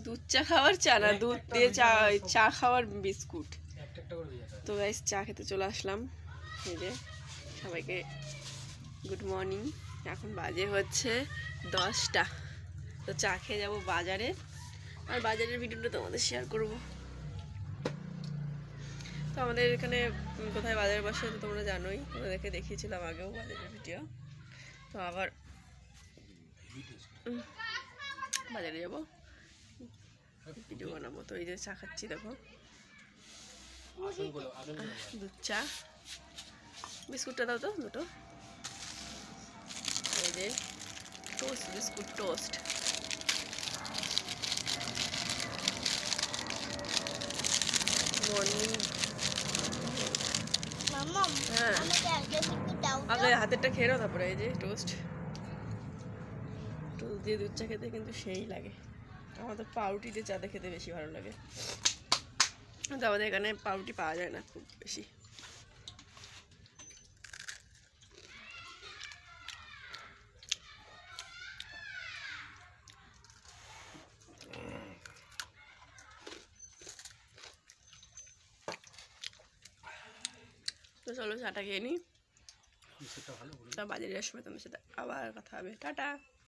দুধ চা খাওয়ার চা না, দুধ দিয়ে চা খাওয়ার বিস্কুট। তো গাইস চা খেতে চলে আসলাম। এই যে সবাইকে গুড মর্নিং। এখন বাজে হচ্ছে 10টা। তো চা খেয়ে যাবো বাজারে, আর বাজারের ভিডিওটা তোমাদের শেয়ার করব। তো আমাদের এখানে কোথায় বাজার বসে তো তোমরা জানোই, তোমাদেরকে দেখিয়েছিলাম আগেও বাজারের ভিডিও। তো আবার বাজারে যাবো, ভিডিও বানাবো। তো এই যে চা খাচ্ছি, দেখো দুধ চা। বিস্কুটটা দাও তো দুটো। এই যে টোস্ট বিস্কুট, টোস্ট। মর্নিং। হ্যাঁ, আগে হাতেরটা খেয়ে নাও, তারপরে এই যে টোস্ট। টোস্ট দিয়ে দুধ চা খেতে কিন্তু সেই লাগে। আমার তো পাউরুটি দিয়ে চাতে খেতে বেশি ভালো লাগে। কিন্তু আমাদের এখানে পাউরুটি পাওয়া যায় না খুব বেশি। তো চলো চাটা খেয়ে নিই, বাজারে আসবে, তোমার সাথে আবার কথা হবে। টাটা।